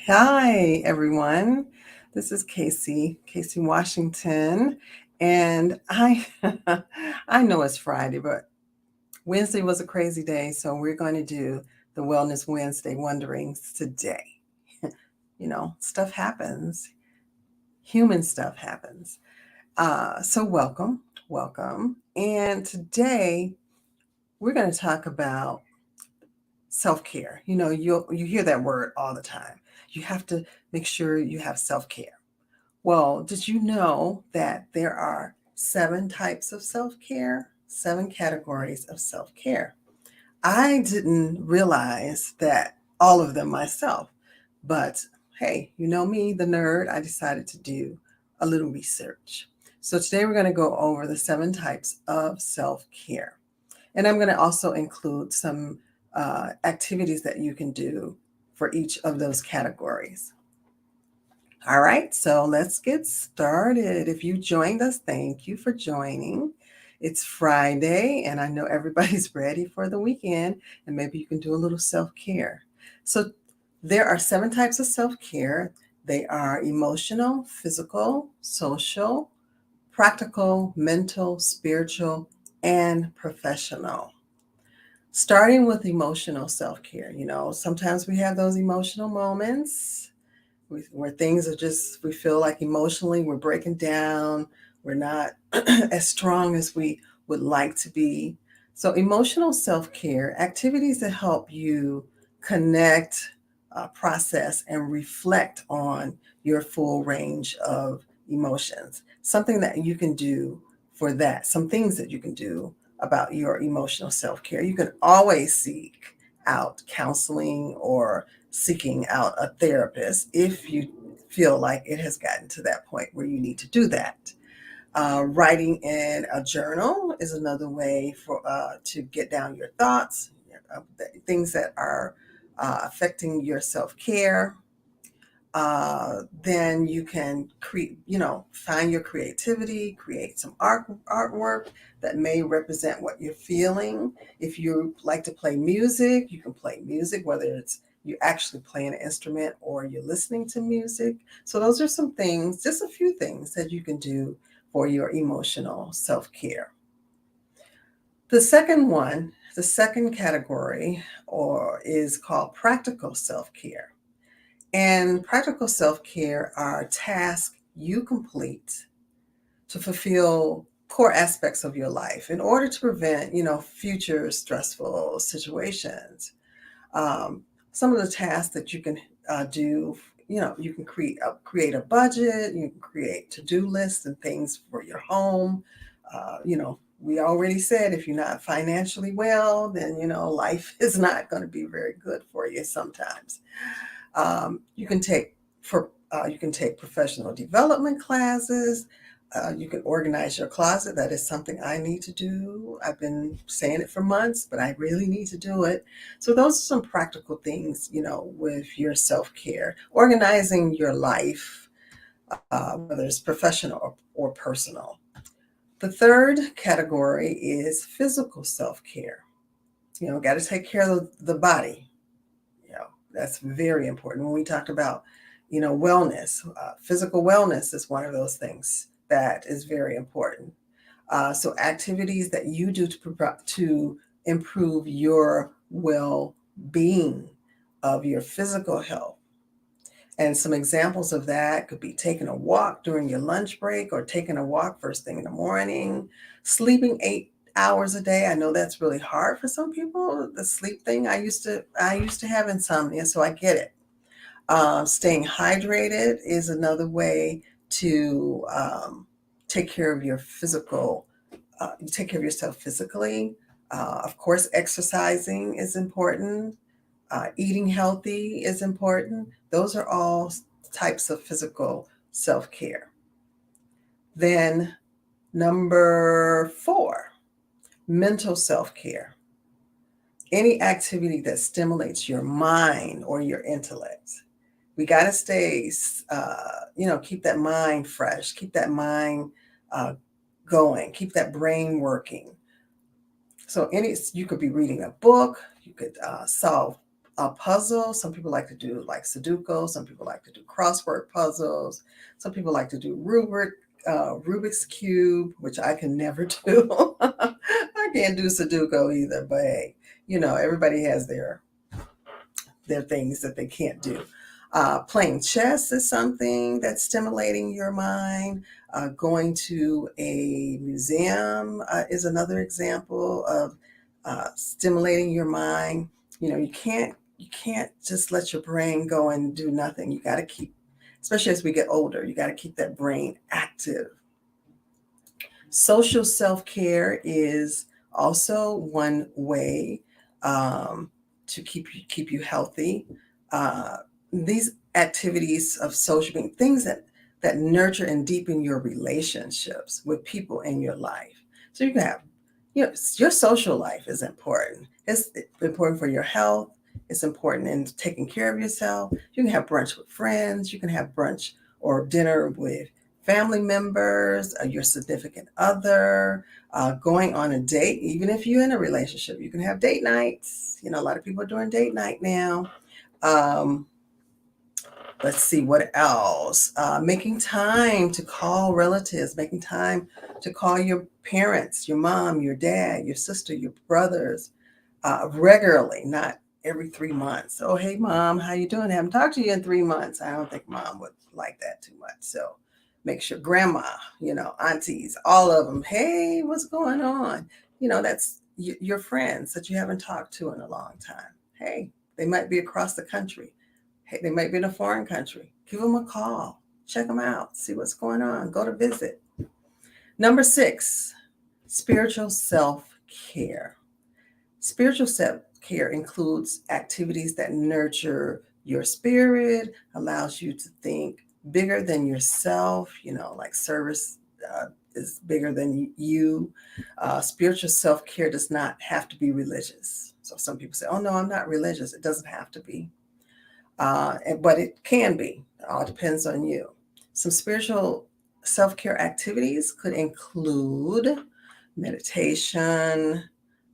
Hi, everyone. This is Casey Washington, and I I know it's Friday, but Wednesday was a crazy day, so we're going to do the Wellness Wednesday Wonderings today. Stuff happens. Human stuff happens. So welcome. And today we're going to talk about self-care. You hear that word all the time. You have to make sure you have self-care. Well, did you know that there are 7 types of self-care, 7 categories of self-care? I didn't realize that all of them myself, but hey, you know me, the nerd, I decided to do a little research. So today we're going to go over the 7 types of self-care. And I'm going to also include some activities that you can do for each of those categories. All right, so let's get started. If you joined us, thank you for joining. It's Friday, and I know everybody's ready for the weekend, and maybe you can do a little self care. So, there are 7 types of self care. They are emotional, physical, social, practical, mental, spiritual, and professional. Starting with emotional self care, sometimes we have those emotional moments where things are just, we feel like emotionally we're breaking down, we're not as strong as we would like to be. So, emotional self care activities that help you connect, process, and reflect on your full range of emotions. Something that you can do for that, some things that you can do about your emotional self care. You can always seek out counseling or seeking out a therapist if you feel like it has gotten to that point where you need to do that. Writing in a journal is another way for to get down your thoughts, things that are affecting your self care. Then you can create, find your creativity, create some artwork that may represent what you're feeling. If you like to play music, you can play music, whether it's you actually play an instrument or you're listening to music. So those are some things, just a few things that you can do for your emotional self-care. The second category or is called practical self-care. And practical self care are tasks you complete to fulfill core aspects of your life in order to prevent, future stressful situations. Um, some of the tasks that you can do, you can create a budget, you can create to do lists and things for your home. We already said if you're not financially well, then, life is not going to be very good for you sometimes. You can take professional development classes. You can organize your closet. That is something I need to do. I've been saying it for months, but I really need to do it. So those are some practical things, with your self-care, organizing your life, whether it's professional or personal. The third category is physical self-care. Got to take care of the body. That's very important. When we talked about, wellness, physical wellness is one of those things that is very important. So activities that you do to improve your well-being of your physical health. And some examples of that could be taking a walk during your lunch break or taking a walk first thing in the morning, sleeping 8 hours a day. I know that's really hard for some people. The sleep thing, I used to have insomnia, so I get it. Staying hydrated is another way to take care of your physical. You take care of yourself physically. Of course, exercising is important. Eating healthy is important. Those are all types of physical self care. Then, number 4, mental self care. Any activity that stimulates your mind or your intellect. We got to keep that mind fresh, keep that mind uh, going, keep that brain working. So you could be reading a book, you could solve a puzzle. Some people like to do like Sudoku. Some people like to do crossword puzzles. Some people like to do Rubik's Cube, which I can never do. I can't do Sudoku either, but hey, everybody has their things that they can't do. Playing chess is something that's stimulating your mind. Going to a museum is another example of stimulating your mind. You can't just let your brain go and do nothing. You got to keep, especially as we get older, you got to keep that brain active. Social self-care is also one way to keep you healthy. Uh, these activities of social being things that nurture and deepen your relationships with people in your life. So you can have, your social life is important. It's important for your health. It's important in taking care of yourself. You can have brunch with friends. You can have brunch or dinner with family members, your significant other, going on a date. Even if you're in a relationship, you can have date nights. A lot of people are doing date night now. Um, let's see what else. Making time to call relatives, making time to call your parents, your mom, your dad, your sister, your brothers, regularly, not every 3 months. Oh, hey, mom, how you doing? I haven't talked to you in 3 months. I don't think mom would like that too much. So make sure grandma, aunties, all of them, hey, what's going on? That's your friends that you haven't talked to in a long time. Hey, they might be across the country. Hey, they might be in a foreign country. Give them a call. Check them out. See what's going on. Go to visit. Number 6, spiritual self-care. Spiritual self-care includes activities that nurture your spirit, allows you to think bigger than yourself, like service is bigger than you. Spiritual self-care does not have to be religious. So some people say, oh, no, I'm not religious. It doesn't have to be. But it can be. It all depends on you. Some spiritual self-care activities could include meditation,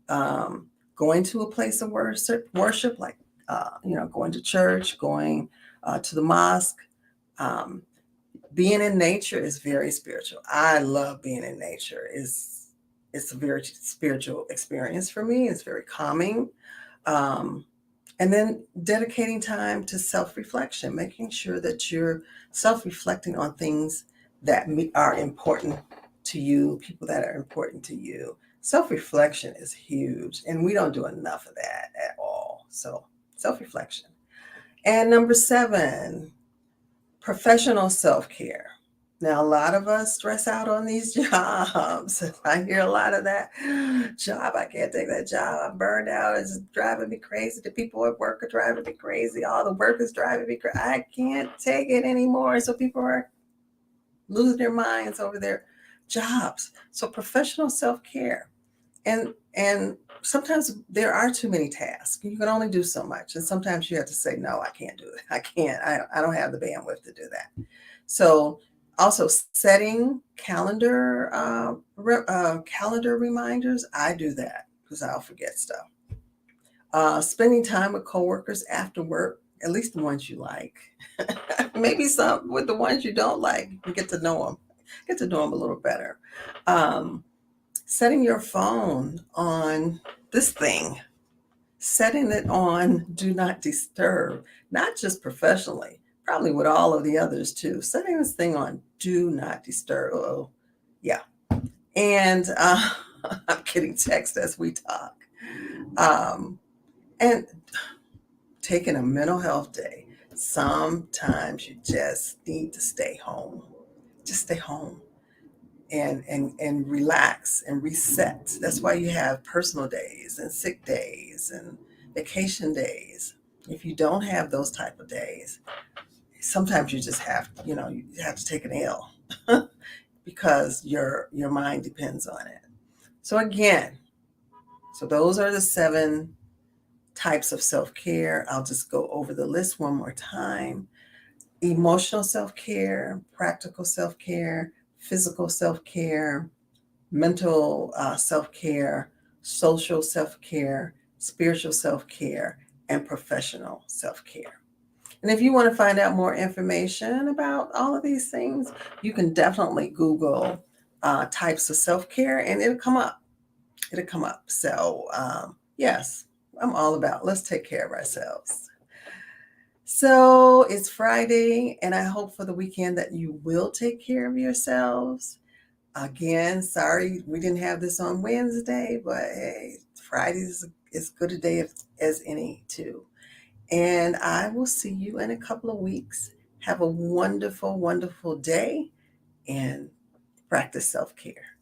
um, going to a place of worship like going to church, going to the mosque. Um, Being in nature is very spiritual. I love being in nature. It's a very spiritual experience for me. It's very calming. Um, and then dedicating time to self-reflection, making sure that you're self-reflecting on things that are important to you, people that are important to you. Self-reflection is huge, and we don't do enough of that at all. So, self-reflection. And number 7, professional self-care. Now, a lot of us stress out on these jobs. I hear a lot of that job. I can't take that job. I'm burned out. It's driving me crazy. The people at work are driving me crazy. All the work is driving me crazy. I can't take it anymore. So people are losing their minds over their jobs. So professional self-care. And sometimes there are too many tasks. You can only do so much. And sometimes you have to say, no, I can't do it. I can't. I don't have the bandwidth to do that. So also setting calendar reminders. I do that because I'll forget stuff. Spending time with coworkers after work, at least the ones you like. Maybe some with the ones you don't like. You get to know them a little better. Um, Setting your phone on this thing, setting it on do not disturb, not just professionally, probably with all of the others too. Setting this thing on do not disturb. Oh, yeah. And I'm getting text as we talk. Um, and taking a mental health day. Sometimes you just need to stay home. Just stay home and relax and reset. That's why you have personal days and sick days and vacation days. If you don't have those type of days, sometimes you just have, you have to take an L because your mind depends on it. So again, those are the 7 types of self-care. I'll just go over the list one more time. Emotional self-care, practical self-care, physical self-care, mental self-care, social self-care, spiritual self-care, and professional self-care. And if you want to find out more information about all of these things, you can definitely Google types of self-care and it'll come up. It'll come up. So, yes, I'm all about let's take care of ourselves. So it's Friday, and I hope for the weekend that you will take care of yourselves. Again, sorry we didn't have this on Wednesday, but hey, Friday is as good a day as any, too. And I will see you in a couple of weeks. Have a wonderful, wonderful day and practice self care.